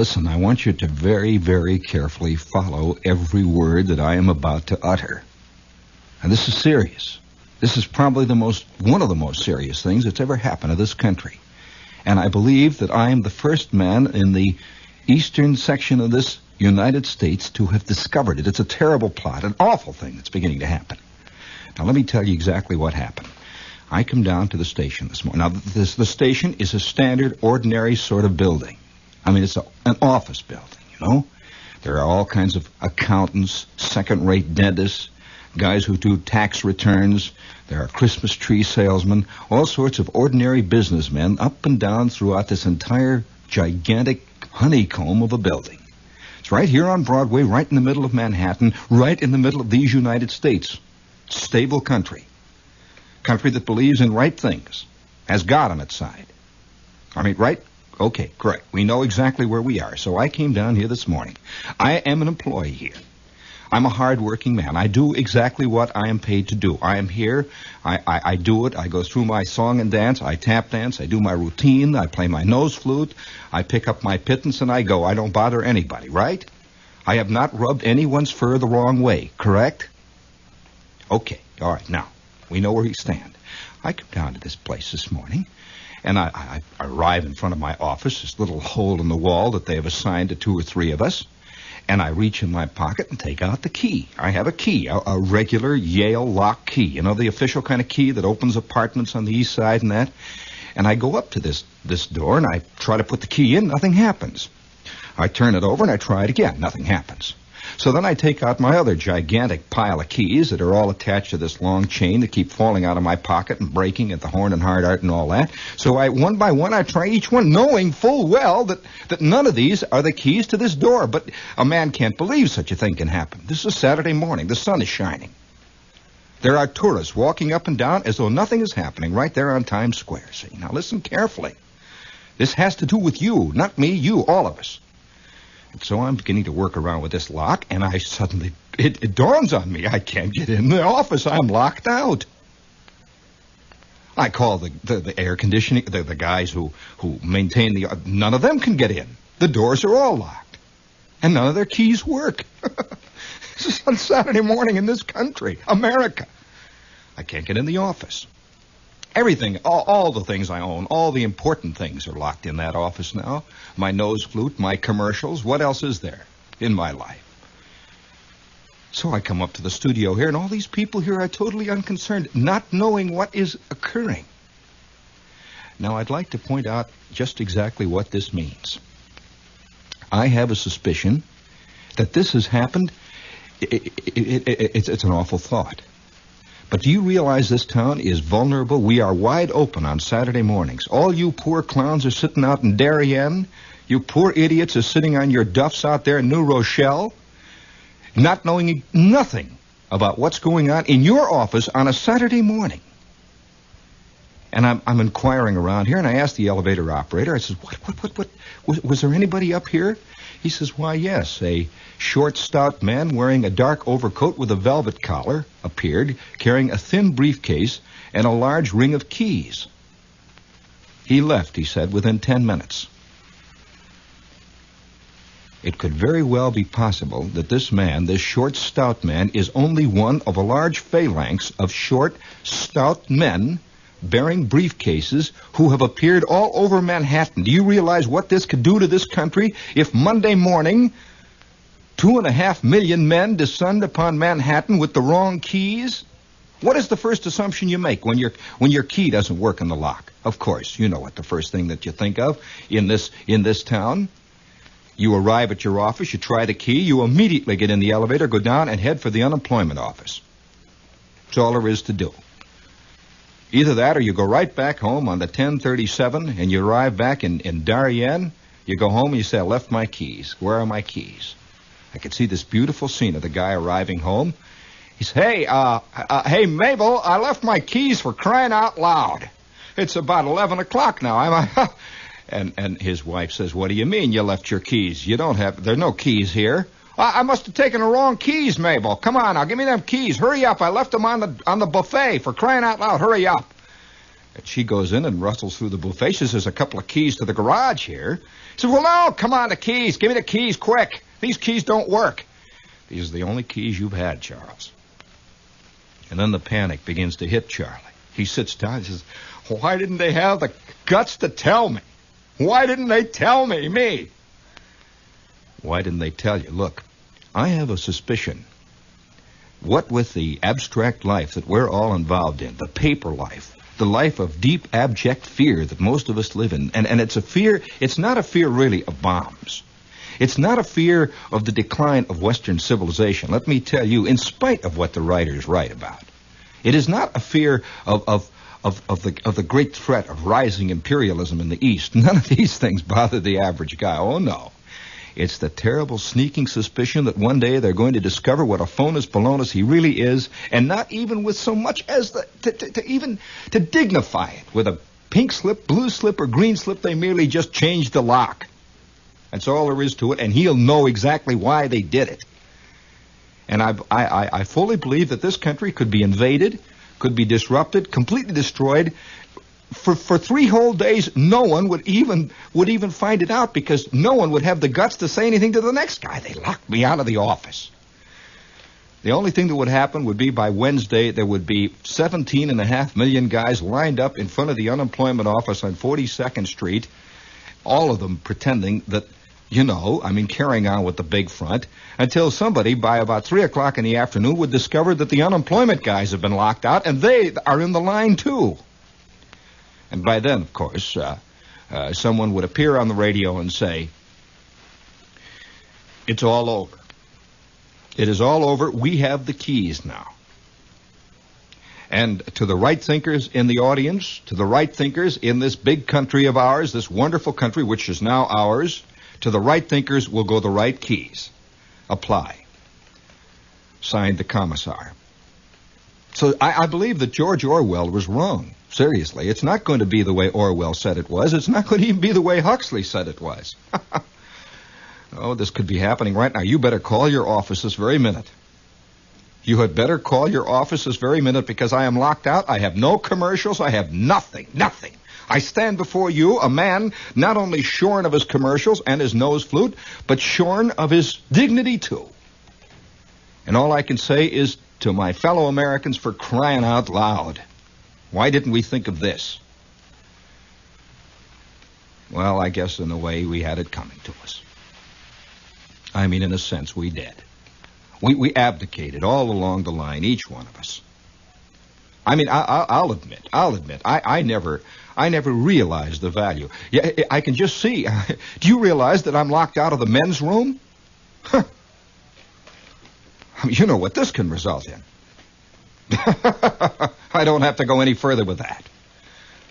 listen, I want you to very, very carefully follow every word that I am about to utter. And this is serious. This is probably one of the most serious things that's ever happened to this country. And I believe that I am the first man in the eastern section of this United States to have discovered it. It's a terrible plot, an awful thing that's beginning to happen. Now, let me tell you exactly what happened. I come down to the station this morning. Now, the station is a standard, ordinary sort of building. I mean, it's an office building, you know. There are all kinds of accountants, second-rate dentists, guys who do tax returns. There are Christmas tree salesmen, all sorts of ordinary businessmen up and down throughout this entire gigantic honeycomb of a building. It's right here on Broadway, right in the middle of Manhattan, right in the middle of these United States. Stable country. Country that believes in right things, has God on its side. I mean, right? Okay, correct. We know exactly where we are. So I came down here this morning. I am an employee here. I'm a hard-working man. I do exactly what I am paid to do. I am here. I do it. I go through my song and dance. I tap dance. I do my routine. I play my nose flute. I pick up my pittance and I go. I don't bother anybody, right? I have not rubbed anyone's fur the wrong way, correct? Okay, all right. Now, we know where we stand. I come down to this place this morning, and I arrive in front of my office, this little hole in the wall that they have assigned to 2 or 3 of us. And I reach in my pocket and take out the key. I have a key, a regular Yale lock key. You know, the official kind of key that opens apartments on the east side and that. And I go up to this door and I try to put the key in. Nothing happens. I turn it over and I try it again. Nothing happens. So then I take out my other gigantic pile of keys that are all attached to this long chain that keep falling out of my pocket and breaking at the horn and hard art and all that. So one by one, I try each one, knowing full well that none of these are the keys to this door. But a man can't believe such a thing can happen. This is a Saturday morning. The sun is shining. There are tourists walking up and down as though nothing is happening right there on Times Square. See, now listen carefully. This has to do with you, not me, you, all of us. And so I'm beginning to work around with this lock, and I suddenly, it dawns on me, I can't get in the office. I'm locked out. I call the air conditioning, the guys who maintain none of them can get in. The doors are all locked, and none of their keys work. This is on Saturday morning in this country, America. I can't get in the office. Everything, all the things I own, all the important things are locked in that office now. My nose flute, my commercials, what else is there in my life? So I come up to the studio here, and all these people here are totally unconcerned, not knowing what is occurring. Now, I'd like to point out just exactly what this means. I have a suspicion that this has happened. It's an awful thought. But do you realize this town is vulnerable? We are wide open on Saturday mornings. All you poor clowns are sitting out in Darien. You poor idiots are sitting on your duffs out there in New Rochelle, not knowing nothing about what's going on in your office on a Saturday morning. And I'm inquiring around here, and I asked the elevator operator, I said, what, was there anybody up here? He says, why, yes, a short, stout man wearing a dark overcoat with a velvet collar appeared, carrying a thin briefcase and a large ring of keys. He left, he said, within 10 minutes. It could very well be possible that this man, this short, stout man, is only one of a large phalanx of short, stout men bearing briefcases who have appeared all over Manhattan. Do you realize what this could do to this country if Monday morning 2.5 million men descend upon Manhattan with the wrong keys? What is the first assumption you make when your key doesn't work in the lock? Of course, you know what the first thing that you think of in this town. You arrive at your office, you try the key, you immediately get in the elevator, go down, and head for the unemployment office. That's all there is to do. Either that or you go right back home on the 1037 and you arrive back in Darien. You go home and you say, I left my keys. Where are my keys? I could see this beautiful scene of the guy arriving home. He says, hey, Mabel, I left my keys, for crying out loud. It's about 11 o'clock now. And his wife says, what do you mean you left your keys? There are no keys here. I must have taken the wrong keys, Mabel. Come on now, give me them keys. Hurry up. I left them on the buffet, for crying out loud. Hurry up. And she goes in and rustles through the buffet. She says, there's a couple of keys to the garage here. He said, well, no, come on, the keys. Give me the keys, quick. These keys don't work. These are the only keys you've had, Charles. And then the panic begins to hit Charlie. He sits down and says, why didn't they have the guts to tell me? Why didn't they tell me? Why didn't they tell you? Look, I have a suspicion. What with the abstract life that we're all involved in, the paper life, the life of deep, abject fear that most of us live in, and it's a fear, it's not a fear really of bombs. It's not a fear of the decline of Western civilization. Let me tell you, in spite of what the writers write about, it is not a fear of the great threat of rising imperialism in the East. None of these things bother the average guy. Oh, no. It's the terrible sneaking suspicion that one day they're going to discover what a phonus balonus he really is, and not even with so much as to dignify it. With a pink slip, blue slip, or green slip, they merely just changed the lock. That's all there is to it, and he'll know exactly why they did it. And I fully believe that this country could be invaded, could be disrupted, completely destroyed. For 3 whole days, no one would even find it out, because no one would have the guts to say anything to the next guy. They locked me out of the office. The only thing that would happen would be by Wednesday there would be 17.5 million guys lined up in front of the unemployment office on 42nd Street, all of them pretending that, carrying on with the big front, until somebody by about 3 o'clock in the afternoon would discover that the unemployment guys have been locked out, and they are in the line too. And by then, of course, someone would appear on the radio and say, it's all over. It is all over. We have the keys now. And to the right thinkers in the audience, to the right thinkers in this big country of ours, this wonderful country which is now ours, to the right thinkers will go the right keys. Apply. Signed, the Commissar. So I believe that George Orwell was wrong. Seriously, it's not going to be the way Orwell said it was. It's not going to even be the way Huxley said it was. Oh, this could be happening right now. You better call your office this very minute. You had better call your office this very minute, because I am locked out. I have no commercials. I have nothing. I stand before you, a man not only shorn of his commercials and his nose flute, but shorn of his dignity too. And all I can say is to my fellow Americans, for crying out loud, why didn't we think of this? Well, I guess in a way we had it coming to us. I mean, in a sense, we did. We abdicated all along the line, each one of us. I mean, I'll admit, I never realized the value. Yeah, I can just see. Do you realize that I'm locked out of the men's room? Huh. I mean, you know what this can result in. I don't have to go any further with that.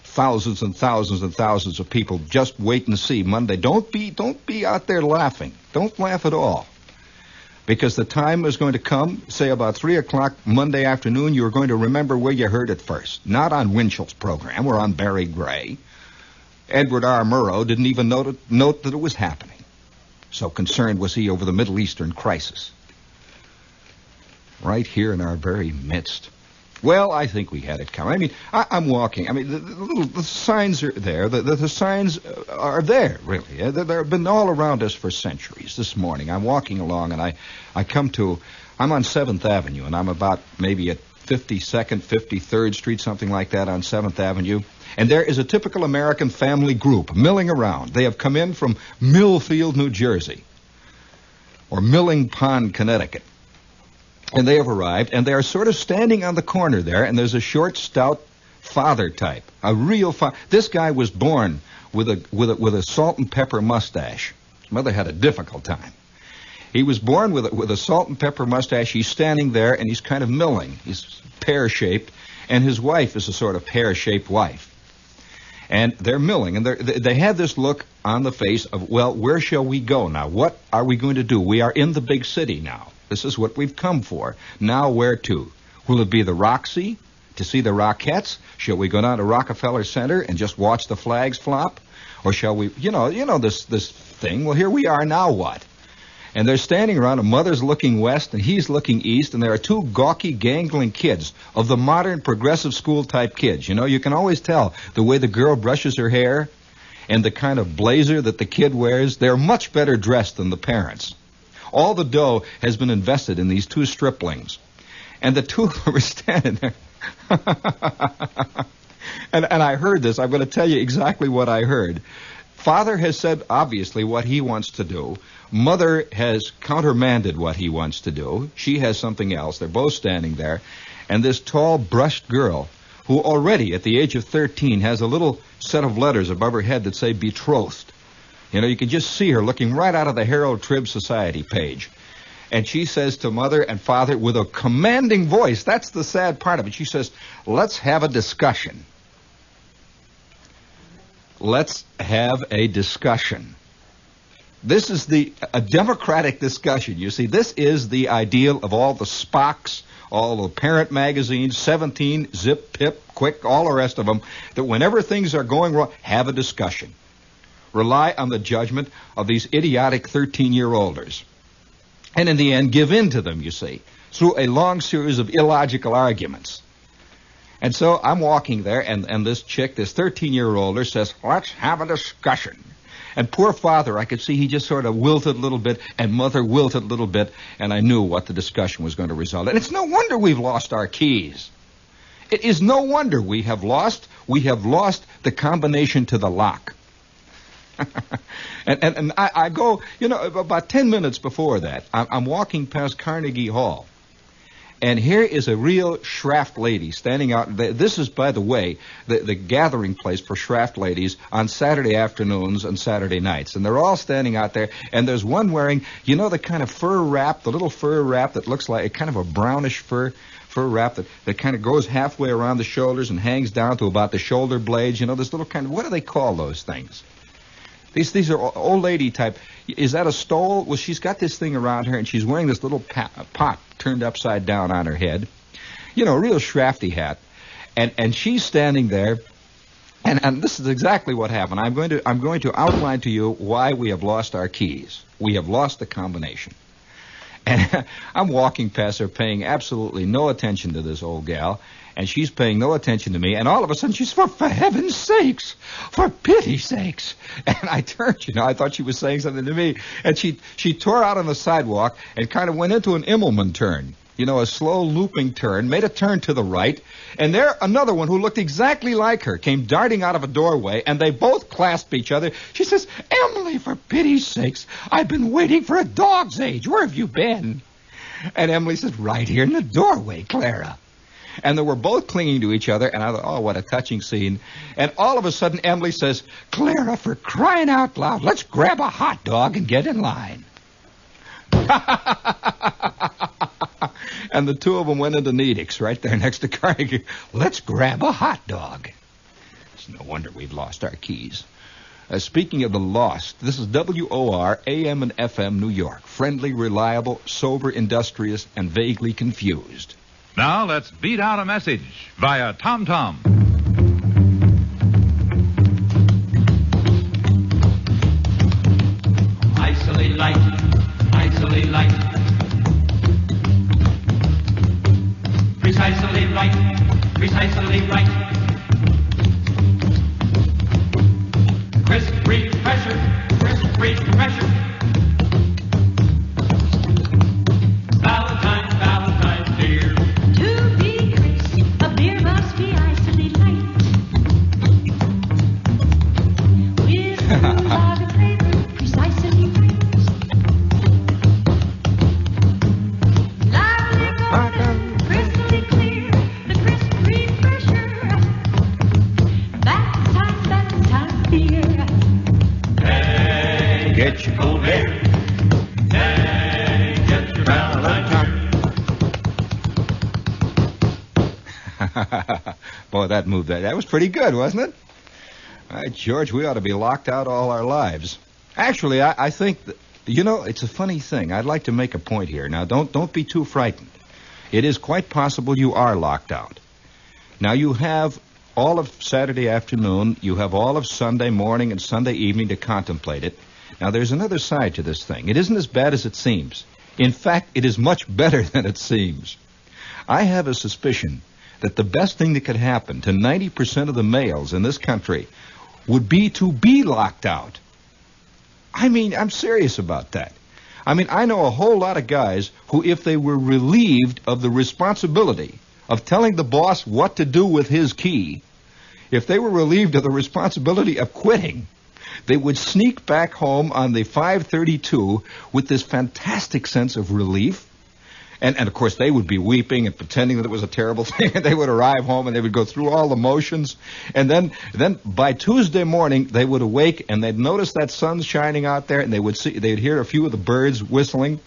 Thousands and thousands and thousands of people just wait and see Monday. Don't be out there laughing. Don't laugh at all. Because the time is going to come, say about 3 o'clock Monday afternoon, you're going to remember where you heard it first. Not on Winchell's program or on Barry Gray. Edward R. Murrow didn't even note that it was happening. So concerned was he over the Middle Eastern crisis. Right here in our very midst. Well, I think we had it coming. I mean, I'm walking. I mean, the signs are there. The signs are there, really. They've been all around us for centuries. This morning, I'm walking along, and I'm on 7th Avenue, and I'm about maybe at 52nd, 53rd Street, something like that, on 7th Avenue. And there is a typical American family group milling around. They have come in from Millfield, New Jersey, or Milling Pond, Connecticut. And they have arrived, and they are sort of standing on the corner there, and there's a short, stout father type, a real father. This guy was born with a salt and pepper mustache. His mother had a difficult time. He was born with a salt and pepper mustache. He's standing there, and he's kind of milling. He's pear-shaped, and his wife is a sort of pear-shaped wife. And they're milling, and they have this look on the face of, well, where shall we go now? What are we going to do? We are in the big city now. This is what we've come for. Now where to? Will it be the Roxy to see the Rockettes? Shall we go down to Rockefeller Center and just watch the flags flop? Or shall we, you know this thing? Well, here we are. Now what? And they're standing around, a mother's looking west and he's looking east, and there are two gawky, gangling kids of the modern progressive school type kids. You know, you can always tell the way the girl brushes her hair and the kind of blazer that the kid wears. They're much better dressed than the parents. All the dough has been invested in these two striplings. And the two of them are standing there. and I heard this. I'm going to tell you exactly what I heard. Father has said, obviously, what he wants to do. Mother has countermanded what he wants to do. She has something else. They're both standing there. And this tall, brushed girl, who already, at the age of 13, has a little set of letters above her head that say betrothed. You know, you can just see her looking right out of the Herald Trib Society page. And she says to Mother and Father with a commanding voice, that's the sad part of it, she says, let's have a discussion. Let's have a discussion. This is a democratic discussion. You see, this is the ideal of all the Spocks, all the parent magazines, 17, Zip, Pip, Quick, all the rest of them, that whenever things are going wrong, have a discussion. Rely on the judgment of these idiotic 13-year-olders. And in the end, give in to them, you see, through a long series of illogical arguments. And so I'm walking there, and this chick, this 13-year-older, says, let's have a discussion. And poor Father, I could see he just sort of wilted a little bit, and Mother wilted a little bit, and I knew what the discussion was going to result in. And it's no wonder we've lost our keys. It is no wonder we have lost the combination to the lock. and I go, you know, about 10 minutes before that, I'm walking past Carnegie Hall. And here is a real Schraft lady standing out. This is, by the way, the gathering place for Schraft ladies on Saturday afternoons and Saturday nights. And they're all standing out there. And there's one wearing, you know, the kind of fur wrap, the little fur wrap that looks like kind of a brownish fur wrap that kind of goes halfway around the shoulders and hangs down to about the shoulder blades. You know, this little kind of, what do they call those things? These are old lady type. Is that a stole? Well, she's got this thing around her, and she's wearing this little pot turned upside down on her head. You know, a real Schrafty hat. And she's standing there, and this is exactly what happened. I'm going to outline to you why we have lost our keys. We have lost the combination. And I'm walking past her, paying absolutely no attention to this old gal, and she's paying no attention to me, and all of a sudden she's, for heaven's sakes, for pity's sakes. And I turned, you know, I thought she was saying something to me, and she tore out on the sidewalk and kind of went into an Immelman turn, you know, a slow looping turn, made a turn to the right, and there another one who looked exactly like her came darting out of a doorway, and they both clasped each other. She says, Emily, for pity's sakes, I've been waiting for a dog's age. Where have you been? And Emily says, right here in the doorway, Clara. And they were both clinging to each other, and I thought, oh, what a touching scene. And all of a sudden, Emily says, Clara, for crying out loud, let's grab a hot dog and get in line. And the two of them went into Nedick's right there next to Carnegie. Let's grab a hot dog. It's no wonder we've lost our keys. Speaking of the lost, this is WOR, AM and FM, New York. Friendly, reliable, sober, industrious, and vaguely confused. Now let's beat out a message via TomTom. Isolate light, isolate light. Precisely right, precisely right. Crisp, brief pressure, crisp, brief pressure. Valentine, Valentine, dear. To be crisp, a beer must be icily light. With a lager flavor, precisely right. Lively golden, crystally clear, the crisp refresher. Valentine beer. Hey, Get your cold beer. Hey, get your Valentine beer. Boy, that moved. That was pretty good, wasn't it? All right, George, we ought to be locked out all our lives. Actually, I think that, you know, it's a funny thing. I'd like to make a point here. Now, don't be too frightened. It is quite possible you are locked out. Now, you have all of Saturday afternoon, you have all of Sunday morning and Sunday evening to contemplate it. Now, there's another side to this thing. It isn't as bad as it seems. In fact, it is much better than it seems. I have a suspicion that the best thing that could happen to 90% of the males in this country would be to be locked out. I mean, I'm serious about that. I mean, I know a whole lot of guys who, if they were relieved of the responsibility of telling the boss what to do with his key, if they were relieved of the responsibility of quitting, they would sneak back home on the 532 with this fantastic sense of relief. And of course, they would be weeping and pretending that it was a terrible thing. They would arrive home and they would go through all the motions. And then by Tuesday morning, they would awake and they'd notice that sun's shining out there, and they'd hear a few of the birds whistling.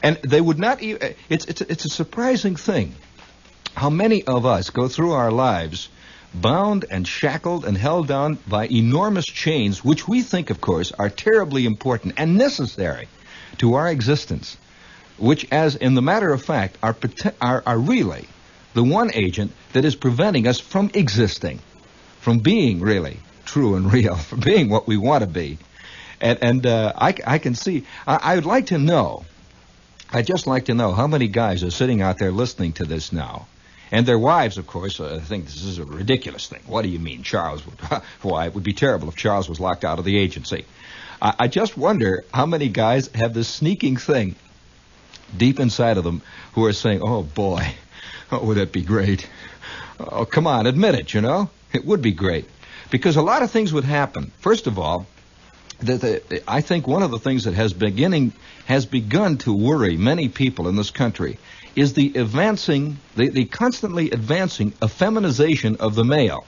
And they would not even, it's a surprising thing how many of us go through our lives bound and shackled and held down by enormous chains, which we think, of course, are terribly important and necessary to our existence, which, as in the matter of fact, are really the one agent that is preventing us from existing, from being really true and real, from being what we want to be. And I can see, I would like to know, I'd just like to know how many guys are sitting out there listening to this now. And their wives, of course, think this is a ridiculous thing. What do you mean, Charles? Why, it would be terrible if Charles was locked out of the agency. I just wonder how many guys have this sneaking thing deep inside of them who are saying, oh, boy, oh, would that be great? Oh, come on, admit it, you know? It would be great. Because a lot of things would happen. First of all, I think one of the things that has begun to worry many people in this country is the constantly advancing effeminization of the male.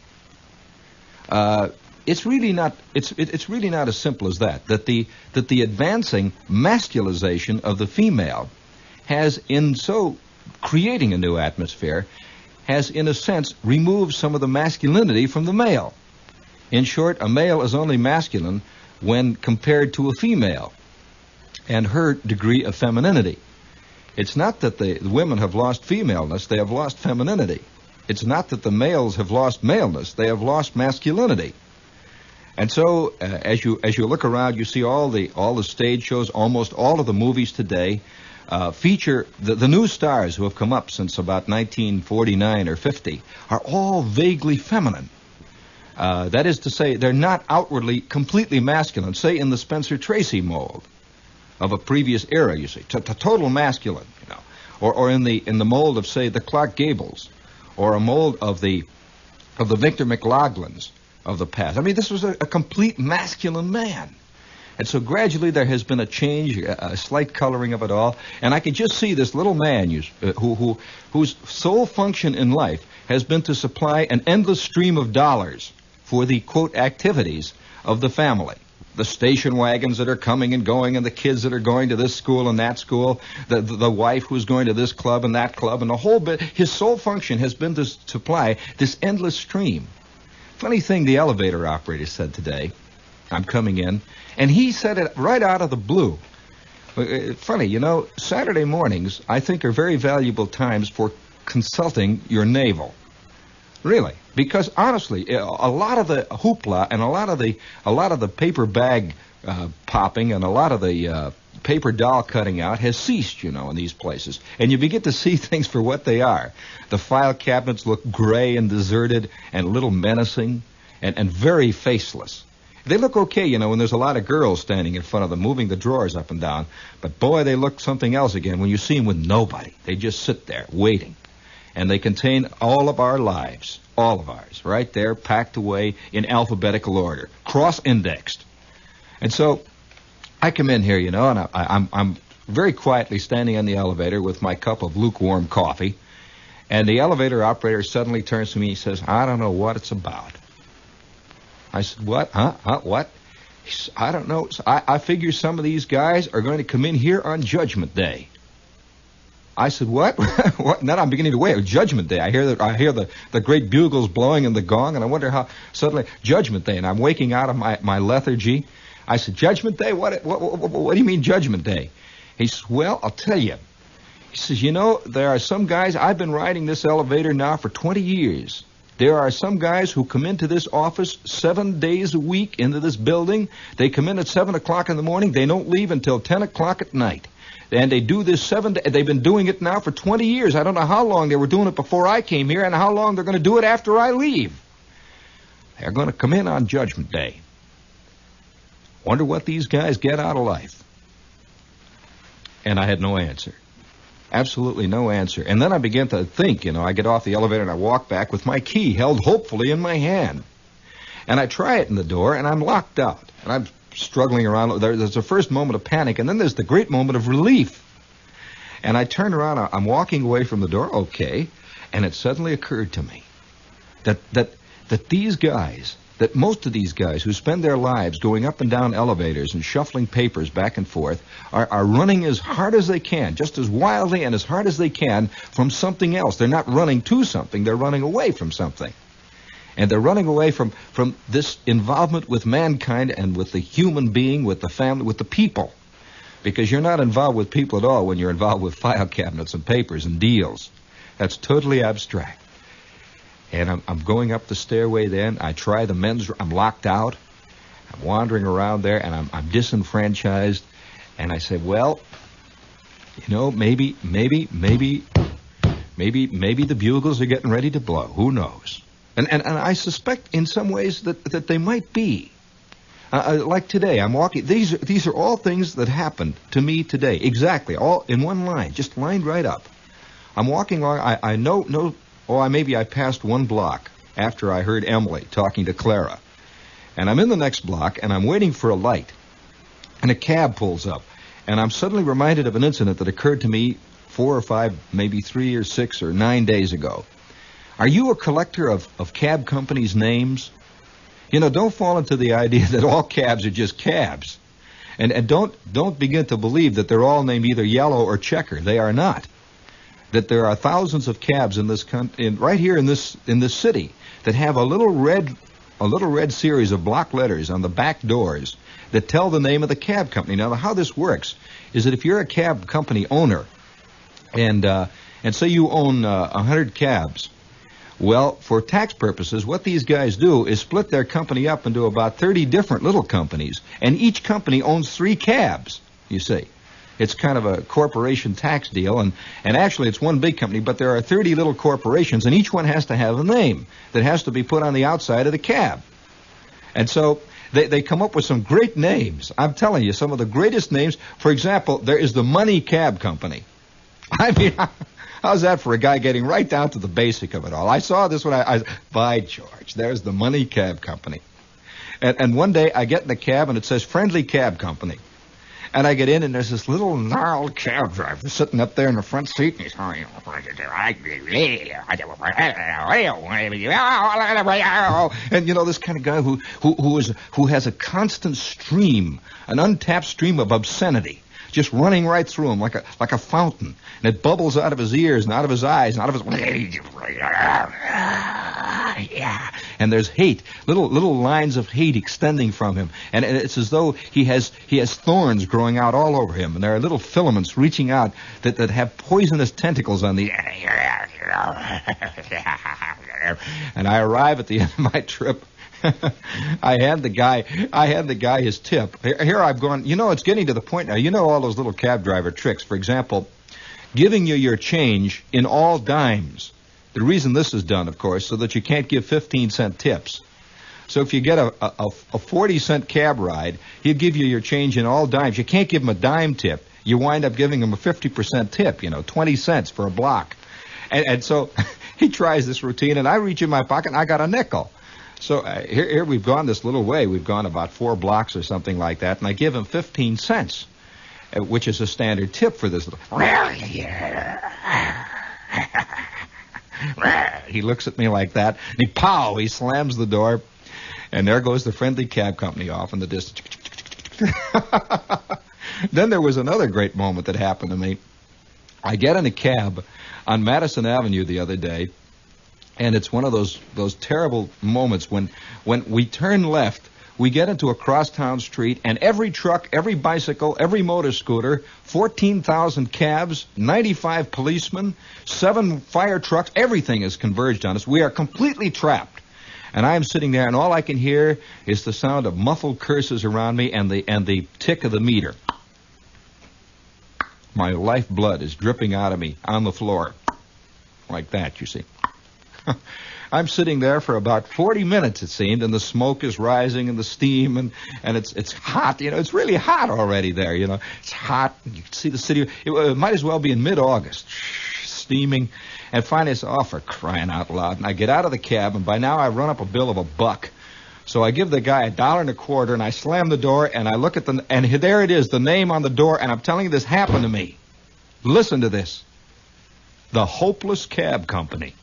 It's really not as simple as that. That the advancing masculization of the female has, in so creating a new atmosphere, has in a sense removed some of the masculinity from the male. In short, a male is only masculine when compared to a female and her degree of femininity. It's not that the women have lost femaleness, they have lost femininity. It's not that the males have lost maleness, they have lost masculinity. And so, as you look around, you see all the stage shows, almost all of the movies today feature the new stars who have come up since about 1949 or 50 are all vaguely feminine. That is to say, they're not outwardly completely masculine, say in the Spencer Tracy mold of a previous era, you see, total masculine, you know, or in the mold of, say, the Clark Gables, or a mold of the Victor McLaughlins of the past. I mean, this was a complete masculine man. And so gradually there has been a change, a slight coloring of it all, and I can just see this little man whose sole function in life has been to supply an endless stream of dollars for the, quote, activities of the family. The station wagons that are coming and going, and the kids that are going to this school and that school, the wife who's going to this club and that club, and the whole bit. His sole function has been to supply this endless stream. Funny thing the elevator operator said today. I'm coming in, and he said it right out of the blue. Funny, you know, Saturday mornings, I think, are very valuable times for consulting your navel. Really, because honestly, a lot of the hoopla and a lot of the paper bag popping and a lot of the paper doll cutting out has ceased, you know, in these places. And you begin to see things for what they are. The file cabinets look gray and deserted and a little menacing and very faceless. They look okay, you know, when there's a lot of girls standing in front of them, moving the drawers up and down. But boy, they look something else again when you see them with nobody. They just sit there waiting. And they contain all of our lives, all of ours, right there, packed away in alphabetical order, cross-indexed. And so I come in here, you know, and I'm very quietly standing on the elevator with my cup of lukewarm coffee. And the elevator operator suddenly turns to me and says, I don't know what it's about. I said, what? Huh? What? He said, I don't know. I figure some of these guys are going to come in here on Judgment Day. I said, what? What? And then I'm beginning to wait. Judgment Day. I hear the great bugles blowing and the gong, and I wonder how suddenly Judgment Day. And I'm waking out of my lethargy. I said, Judgment Day? What do you mean Judgment Day? He says, well, I'll tell you. He says, you know, there are some guys, I've been riding this elevator now for 20 years. There are some guys who come into this office 7 days a week into this building. They come in at 7 o'clock in the morning. They don't leave until 10 o'clock at night. And they do this they've been doing it now for 20 years. I don't know how long they were doing it before I came here and how long they're going to do it after I leave. They're going to come in on Judgment Day. Wonder what these guys get out of life. And I had no answer. Absolutely no answer. And then I began to think, I get off the elevator and I walk back with my key held hopefully in my hand. And I try it in the door and I'm locked out. And I'm struggling around. There's the first moment of panic, and then there's the great moment of relief. And I turn around. I'm walking away from the door. Okay. And it suddenly occurred to me that these guys, that most of these guys who spend their lives going up and down elevators and shuffling papers back and forth are running as hard as they can, just as wildly and as hard as they can from something else. They're not running to something. They're running away from something. And they're running away from this involvement with mankind and with the human being, with the family, with the people. Because you're not involved with people at all when you're involved with file cabinets and papers and deals. That's totally abstract. And I'm going up the stairway then. I try the men's room. I'm locked out. I'm wandering around there, and I'm disenfranchised. And I said, well, maybe the bugles are getting ready to blow. Who knows? And I suspect in some ways that they might be. Like today, I'm walking. These are all things that happened to me today. Exactly, all in one line, just lined right up. I'm walking along. I know. Maybe I passed one block after I heard Emily talking to Clara. And I'm in the next block, and I'm waiting for a light. And a cab pulls up. And I'm suddenly reminded of an incident that occurred to me 4 or 5, maybe 3 or 6 or 9 days ago. Are you a collector of cab companies' names? Don't fall into the idea that all cabs are just cabs. And don't begin to believe that they're all named either Yellow or Checker. They are not. That there are thousands of cabs in this right here in this city that have a little red series of block letters on the back doors that tell the name of the cab company. Now, how this works is that if you're a cab company owner and say you own 100 cabs, well, for tax purposes, what these guys do is split their company up into about 30 different little companies, and each company owns 3 cabs, you see. It's kind of a corporation tax deal, and actually it's one big company, but there are 30 little corporations, and each one has to have a name that has to be put on the outside of the cab. And so they come up with some great names. I'm telling you, some of the greatest names. For example, there is the Money Cab Company. I mean, how's that for a guy getting right down to the basic of it all? I saw this when by George, there's the Money Cab Company. And one day I get in the cab and it says Friendly Cab Company. And I get in and there's this little gnarled cab driver sitting up there in the front seat, and he's going, and this kind of guy who has a constant stream, an untapped stream of obscenity, just running right through him like a fountain, and it bubbles out of his ears and out of his eyes and out of his and there's hate, little lines of hate extending from him, and it's as though he has thorns growing out all over him, and there are little filaments reaching out that have poisonous tentacles on the and I arrive at the end of my trip. I hand the guy his tip. Here I've gone, it's getting to the point now. All those little cab driver tricks. For example, giving you your change in all dimes. The reason this is done, of course, so that you can't give 15-cent tips. So if you get a 40-cent cab ride, he'll give you your change in all dimes. You can't give him a dime tip. You wind up giving him a 50% tip, 20 cents for a block. And so he tries this routine, and I reach in my pocket, and I got a nickel. So here we've gone this little way. We've gone about 4 blocks or something like that, and I give him 15 cents, which is a standard tip for this. He looks at me like that, and he slams the door, and there goes the Friendly Cab Company off in the distance. Then there was another great moment that happened to me. I get in a cab on Madison Avenue the other day, and it's one of those terrible moments when we turn left we get into a crosstown street, and every truck, every bicycle, every motor scooter, 14,000 cabs, 95 policemen, 7 fire trucks, everything is converged on us. We are completely trapped. And I am sitting there, and all I can hear is the sound of muffled curses around me and the tick of the meter. My lifeblood is dripping out of me on the floor. Like that, you see. I'm sitting there for about 40 minutes, it seemed, and the smoke is rising and the steam, and it's hot. You know, it's really hot already there, you know. It's hot. You can see the city. It might as well be in mid-August, steaming. And finally, it's for crying out loud. And I get out of the cab, and by now I run up a bill of $1. So I give the guy $1.25, and I slam the door, and I look at and there it is, the name on the door, and I'm telling you, this happened to me. Listen to this. The Hopeless Cab Company.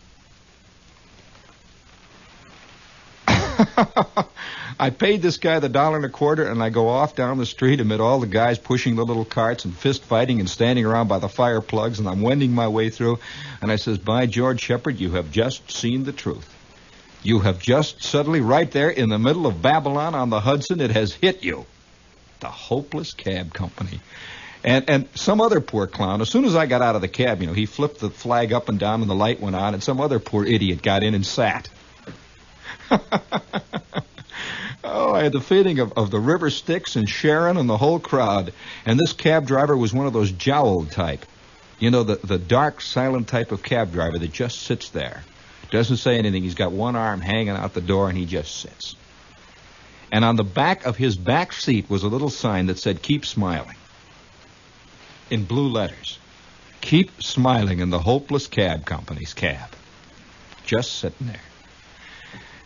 I paid this guy the $1.25, and I go off down the street amid all the guys pushing the little carts and fist fighting and standing around by the fire plugs, and I'm wending my way through, and I says, by George Shepard, you have just seen the truth. You have just suddenly, right there in the middle of Babylon on the Hudson, it has hit you. The Hopeless Cab Company. And some other poor clown, as soon as I got out of the cab, you know, he flipped the flag up and down and the light went on, and some other poor idiot got in and sat. Oh, I had the feeling of the River Styx and Sharon and the whole crowd. And this cab driver was one of those jowled type. You know, the dark, silent type of cab driver that just sits there. Doesn't say anything. He's got one arm hanging out the door, and he just sits. And on the back of his back seat was a little sign that said, keep smiling. In blue letters. Keep smiling in the Hopeless Cab Company's cab. Just sitting there.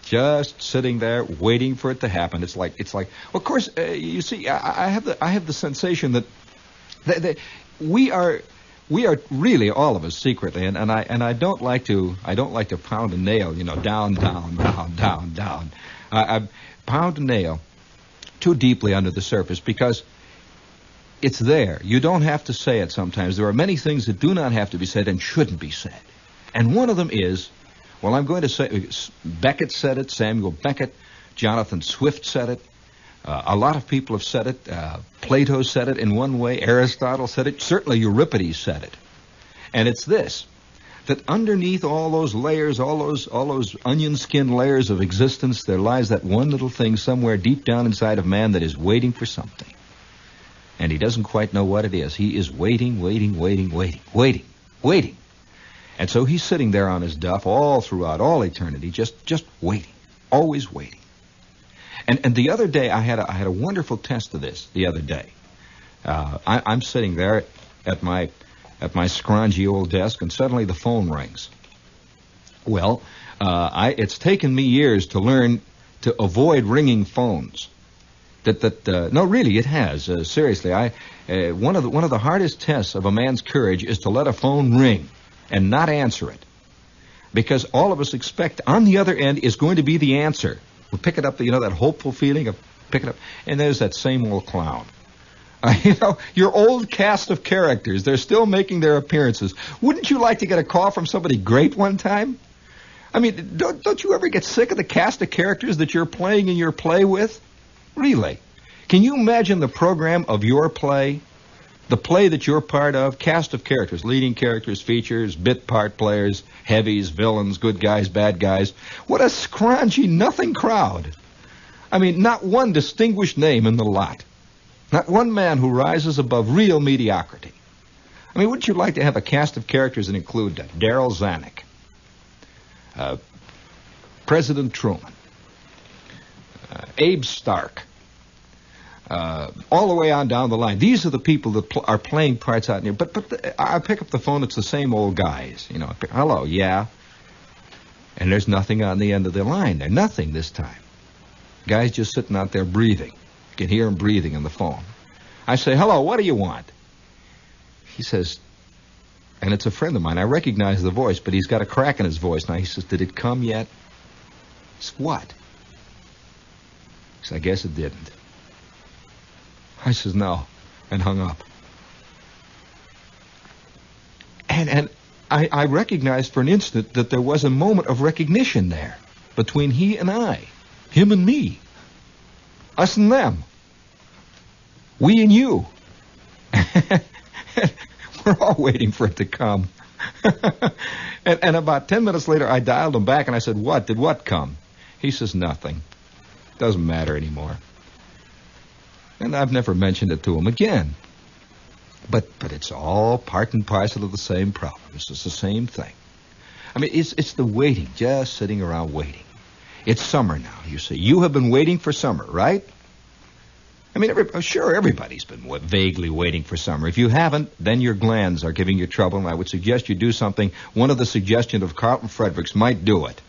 Just sitting there waiting for it to happen. It's like. Well, of course, you see, I have the sensation that we are really all of us secretly, and I don't like to pound a nail, you know, down. I pound a nail too deeply under the surface because it's there. You don't have to say it sometimes. There are many things that do not have to be said and shouldn't be said, and one of them is. Well, I'm going to say, Beckett said it, Samuel Beckett, Jonathan Swift said it, a lot of people have said it, Plato said it in one way, Aristotle said it, certainly Euripides said it. And it's this, that underneath all those layers, all those onion skin layers of existence, there lies that one little thing somewhere deep down inside of man that is waiting for something. And he doesn't quite know what it is. He is waiting. And so he's sitting there on his duff all throughout all eternity, just waiting, always waiting. And the other day, I had a wonderful test of this the other day. I'm sitting there at my scroungy old desk, and suddenly the phone rings. Well, it's taken me years to learn to avoid ringing phones. No, really, it has. Seriously, one of the hardest tests of a man's courage is to let a phone ring and not answer it. Because all of us expect on the other end is going to be the answer. We'll pick it up, that hopeful feeling of pick it up. And there's that same old clown. Your old cast of characters, they're still making their appearances. Wouldn't you like to get a call from somebody great one time? I mean, don't you ever get sick of the cast of characters that you're playing in your play with? Really? Can you imagine the program of your play? The play that you're part of, cast of characters, leading characters, features, bit part players, heavies, villains, good guys, bad guys. What a scroungy nothing crowd. I mean, not one distinguished name in the lot. Not one man who rises above real mediocrity. I mean, wouldn't you like to have a cast of characters that include Darryl Zanuck, President Truman, Abe Stark, all the way on down the line. These are the people that are playing parts out here. But I pick up the phone, it's the same old guys. Hello, yeah. And there's nothing on the end of the line. There's nothing this time. Guy's just sitting out there breathing. You can hear him breathing on the phone. I say, hello, what do you want? He says, and it's a friend of mine. I recognize the voice, but he's got a crack in his voice. Now he says, did it come yet? I said, what? He said, I guess it didn't. I says, no, and hung up. And I recognized for an instant that there was a moment of recognition there between he and I, him and me. Us and them. We and you. We're all waiting for it to come. and about 10 minutes later, I dialed him back and I said, what? Did what come? He says, nothing. Doesn't matter anymore. And I've never mentioned it to him again. But it's all part and parcel of the same problem. It's just the same thing. I mean, it's the waiting, just sitting around waiting. It's summer now, you see. You have been waiting for summer, right? I mean, sure, everybody's been vaguely waiting for summer. If you haven't, then your glands are giving you trouble, and I would suggest you do something. One of the suggestions of Carlton Fredericks might do it.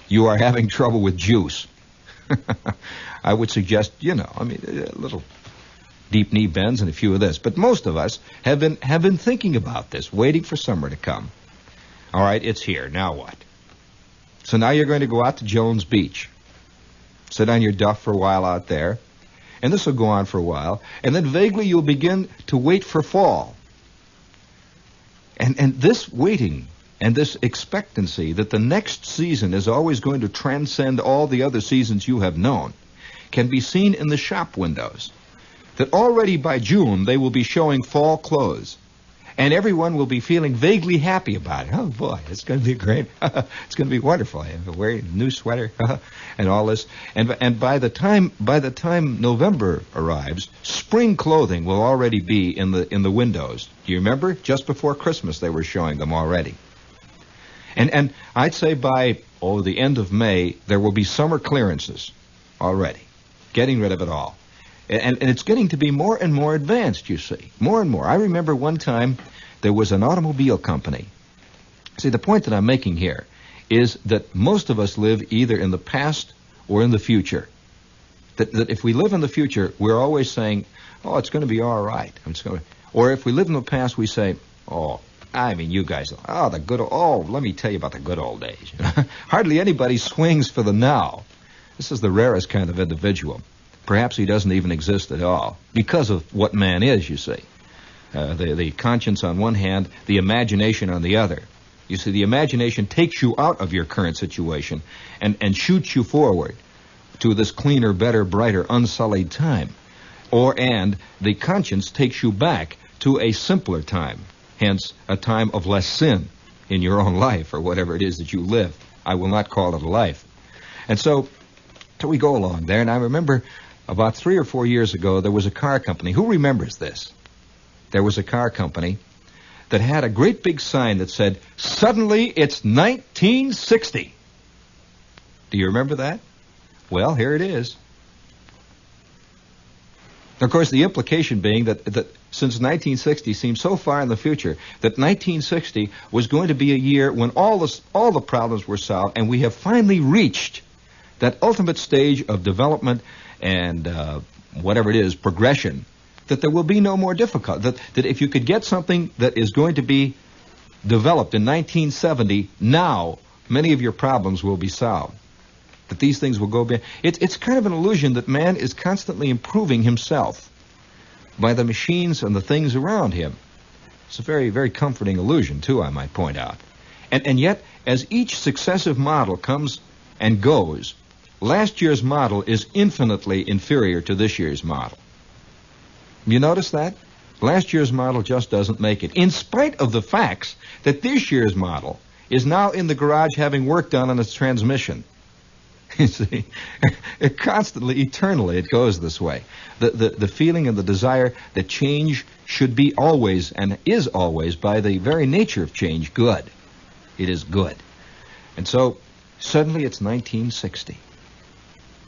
You are having trouble with juice. I would suggest, a little deep knee bends and a few of this. But most of us have been thinking about this, waiting for summer to come. All right, it's here. Now what? So now you're going to go out to Jones Beach. Sit on your duff for a while out there. And this will go on for a while. And then vaguely you'll begin to wait for fall. And this waiting and this expectancy that the next season is always going to transcend all the other seasons you have known can be seen in the shop windows. That already by June they will be showing fall clothes. And everyone will be feeling vaguely happy about it. Oh, boy, it's going to be great. It's going to be wonderful. I'm wearing a new sweater and all this. And by the time November arrives, spring clothing will already be in the windows. Do you remember? Just before Christmas, they were showing them already. And I'd say by, the end of May, there will be summer clearances already, getting rid of it all. And it's getting to be more and more advanced, you see. More and more. I remember one time there was an automobile company. See, the point that I'm making here is that most of us live either in the past or in the future. That if we live in the future, we're always saying, it's going to be all right. Or if we live in the past, we say, you guys, let me tell you about the good old days. Hardly anybody swings for the now. This is the rarest kind of individual. Perhaps he doesn't even exist at all, because of what man is, you see. The conscience on one hand, the imagination on the other. You see, the imagination takes you out of your current situation and shoots you forward to this cleaner, better, brighter, unsullied time. And the conscience takes you back to a simpler time, hence a time of less sin in your own life or whatever it is that you live. I will not call it a life. And so we go along there, and I remember about 3 or 4 years ago, there was a car company. Who remembers this? There was a car company that had a great big sign that said, "Suddenly it's 1960." Do you remember that? Well, here it is. Of course, the implication being that since 1960 seems so far in the future, that 1960 was going to be a year when all the problems were solved, and we have finally reached that ultimate stage of development and whatever it is, progression, that there will be no more difficult. That if you could get something that is going to be developed in 1970, now many of your problems will be solved. That these things will go beyond. It's kind of an illusion that man is constantly improving himself by the machines and the things around him. It's a very, very comforting illusion, too, I might point out. And yet, as each successive model comes and goes, last year's model is infinitely inferior to this year's model. You notice that? Last year's model just doesn't make it, in spite of the facts that this year's model is now in the garage having work done on its transmission. You see, constantly, eternally, it goes this way. The feeling and the desire that change should be always, and is always, by the very nature of change, good. It is good. And so, suddenly it's 1960.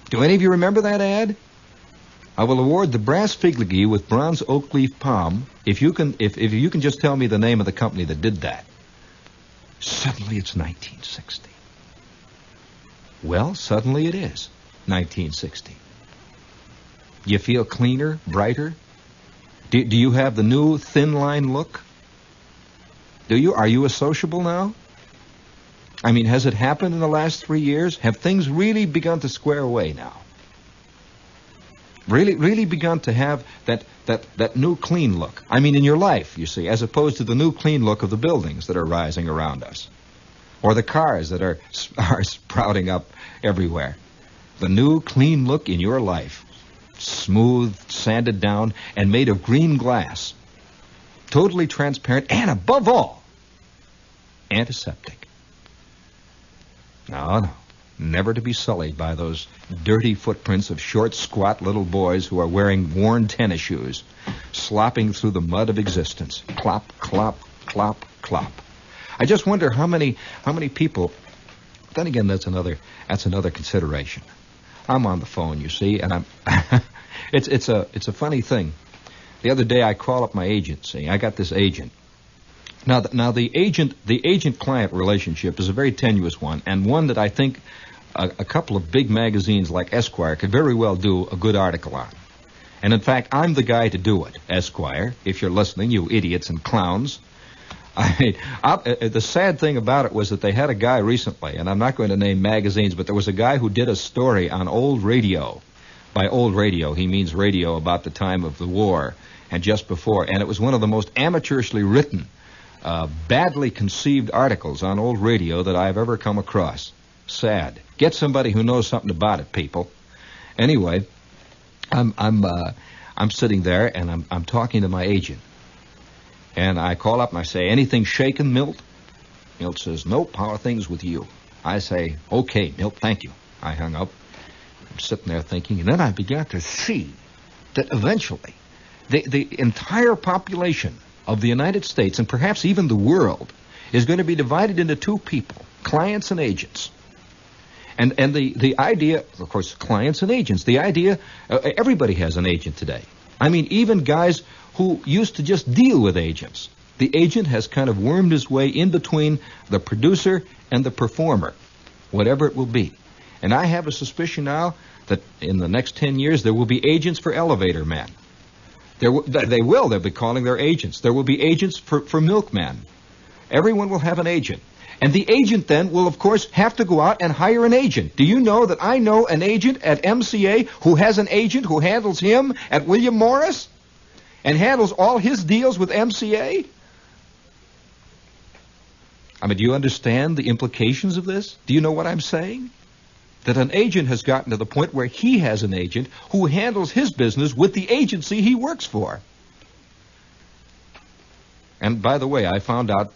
Do any of you remember that ad? I will award the brass figligee with bronze oak leaf palm if you can just tell me the name of the company that did that. Suddenly it's 1960. Well, suddenly it is 1960. You feel cleaner, brighter? Do you have the new thin line look? Do you? Are you a sociable now? I mean, has it happened in the last 3 years? Have things really begun to square away now? Really begun to have that new clean look? I mean, in your life, you see, as opposed to the new clean look of the buildings that are rising around us, or the cars that are sprouting up everywhere. the new, clean look in your life. Smooth, sanded down, and made of green glass. Totally transparent, and above all, antiseptic. No, never to be sullied by those dirty footprints of short, squat little boys who are wearing worn tennis shoes, slopping through the mud of existence. Clop, clop, clop, clop. I just wonder how many people. Then again, that's another consideration. I'm on the phone, you see, and I'm. It's a funny thing. The other day, I call up my agency. I got this agent. Now the agent-client relationship is a very tenuous one, and one that I think a couple of big magazines like Esquire could very well do a good article on. And in fact, I'm the guy to do it, Esquire. If you're listening, you idiots and clowns. The sad thing about it was that they had a guy recently, and I'm not going to name magazines, but there was a guy who did a story on old radio. By old radio, he means radio about the time of the war and just before. And it was one of the most amateurishly written, badly conceived articles on old radio that I've ever come across. Sad. Get somebody who knows something about it, people. Anyway, I'm sitting there and I'm talking to my agent. And I call up and I say, anything shaken, Milt? Milt says, nope, how are things with you? I say, okay, Milt, thank you. I hung up. I'm sitting there thinking, and then I began to see that eventually the entire population of the United States, and perhaps even the world, is going to be divided into two people, clients and agents. And the idea, of course, clients and agents, the idea, everybody has an agent today. I mean, even guys who used to just deal with agents. The agent has kind of wormed his way in between the producer and the performer, whatever it will be. And I have a suspicion now that in the next 10 years there will be agents for elevator men. They'll be calling their agents. There will be agents for milkmen. Everyone will have an agent. And the agent then will, of course, have to go out and hire an agent. Do you know that I know an agent at MCA who has an agent who handles him at William Morris and handles all his deals with MCA? I mean, do you understand the implications of this? Do you know what I'm saying? That an agent has gotten to the point where he has an agent who handles his business with the agency he works for. And by the way, I found out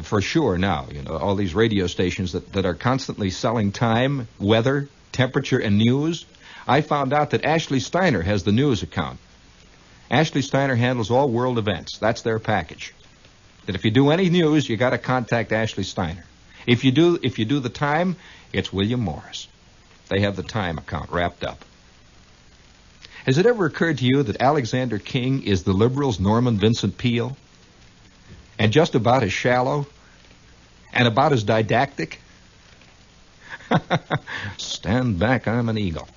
for sure now, you know, all these radio stations that are constantly selling time, weather, temperature, and news. I found out that Ashley Steiner has the news account. Ashley Steiner handles all world events. That's their package. That if you do any news, you got to contact Ashley Steiner. If you do the time, it's William Morris. They have the time account wrapped up. Has it ever occurred to you that Alexander King is the liberals' Norman Vincent Peale? And just about as shallow? And about as didactic? Stand back, I'm an eagle.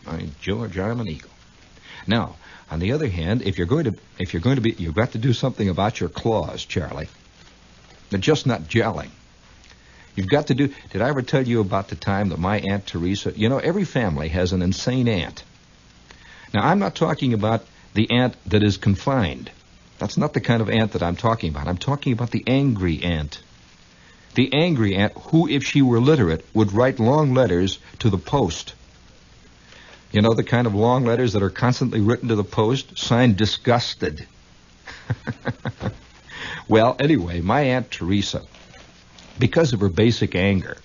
By George, I'm an eagle. Now, on the other hand, if you're going to be, you've got to do something about your claws, Charlie. They're just not gelling. You've got to do. Did I ever tell you about the time that my Aunt Teresa? You know, every family has an insane aunt. Now, I'm not talking about the aunt that is confined. That's not the kind of aunt that I'm talking about. I'm talking about the angry aunt. The angry aunt who, if she were literate, would write long letters to the post. You know, the kind of long letters that are constantly written to the post, signed disgusted. Well, anyway, my Aunt Teresa, because of her basic anger,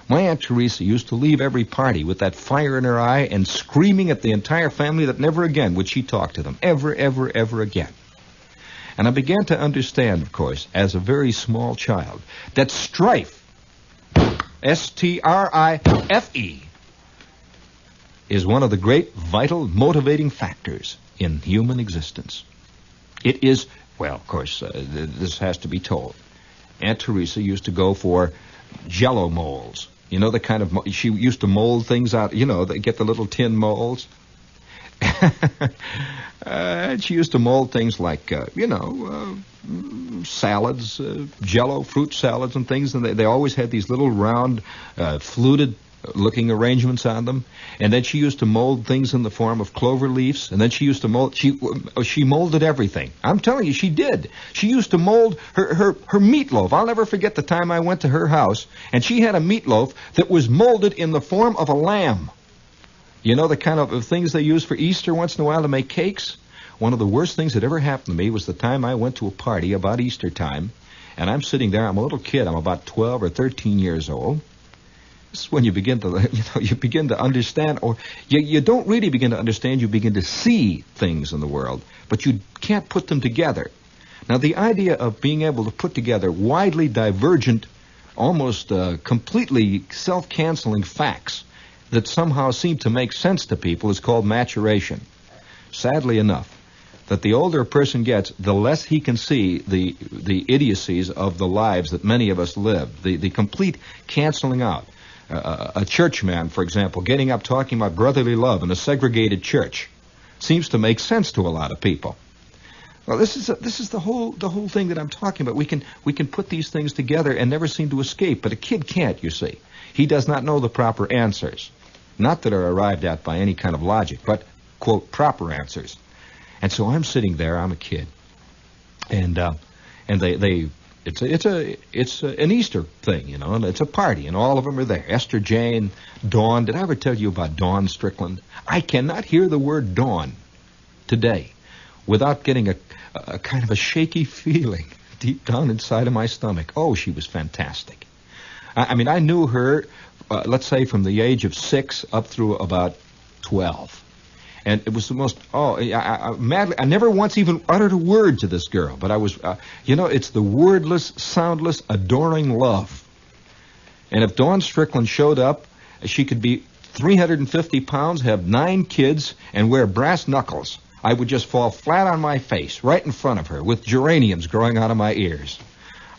my Aunt Teresa used to leave every party with that fire in her eye and screaming at the entire family that never again would she talk to them. Ever, ever, ever again. And I began to understand, of course, as a very small child, that strife, S-T-R-I-F-E, is one of the great vital motivating factors in human existence. It is, well, of course, this has to be told. Aunt Teresa used to go for Jell-O molds. You know, the kind of, she used to mold things out, you know, get the little tin molds. She used to mold things like, salads, Jell-O, fruit salads and things, and they always had these little round, fluted-looking arrangements on them. And then she used to mold things in the form of clover leaves, and then she used to mold, she molded everything. I'm telling you, she did. She used to mold her meatloaf. I'll never forget the time I went to her house, and she had a meatloaf that was molded in the form of a lamb. You know the kind of things they use for Easter once in a while to make cakes? One of the worst things that ever happened to me was the time I went to a party about Easter time, and I'm sitting there. I'm a little kid. I'm about 12 or 13 years old. This is when you begin to, you begin to understand, or you don't really begin to understand. You begin to see things in the world, but you can't put them together. Now, the idea of being able to put together widely divergent, almost completely self-canceling facts that somehow seem to make sense to people is called maturation. Sadly enough, that the older a person gets, the less he can see the idiocies of the lives that many of us live, the complete canceling out. A churchman, for example, getting up talking about brotherly love in a segregated church seems to make sense to a lot of people. Well, this is the whole thing that I'm talking about. We can put these things together and never seem to escape, but a kid can't, you see. He does not know the proper answers, not that are arrived at by any kind of logic, but, quote, proper answers. And so I'm sitting there. I'm a kid, and it's an Easter thing, you know, and it's a party, and all of them are there. Esther Jane, Dawn. Did I ever tell you about Dawn Strickland? I cannot hear the word Dawn today without getting a kind of a shaky feeling deep down inside of my stomach. Oh, she was fantastic. I mean, I knew her, let's say, from the age of 6 up through about 12. And it was the most, madly, I never once even uttered a word to this girl, but I was, it's the wordless, soundless, adoring love. And if Dawn Strickland showed up, she could be 350 pounds, have 9 kids, and wear brass knuckles. I would just fall flat on my face right in front of her with geraniums growing out of my ears.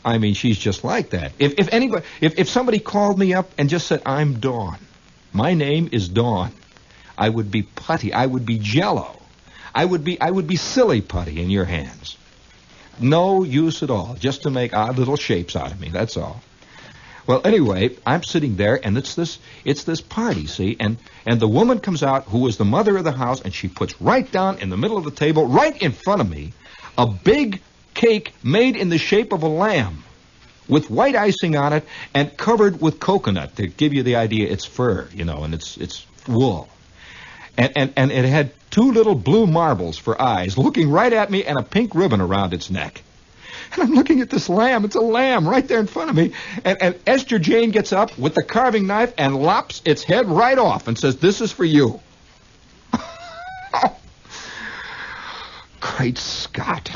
I mean, she's just like that. If somebody called me up and just said, I'm Dawn, my name is Dawn, I would be putty. I would be jello. I would be silly putty in your hands. No use at all, just to make odd little shapes out of me, that's all. Well, anyway, I'm sitting there, and it's this party, see, and the woman comes out, who is the mother of the house, and she puts right down in the middle of the table, right in front of me, a big cake made in the shape of a lamb, with white icing on it, and covered with coconut, to give you the idea it's fur, you know, and it's wool. And it had 2 little blue marbles for eyes, looking right at me, and a pink ribbon around its neck. And I'm looking at this lamb. It's a lamb right there in front of me. And Esther Jane gets up with the carving knife and lops its head right off and says, this is for you. Great Scott.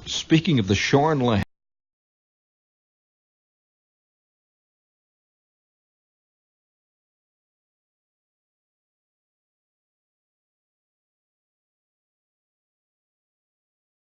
Speaking of the shorn lamb.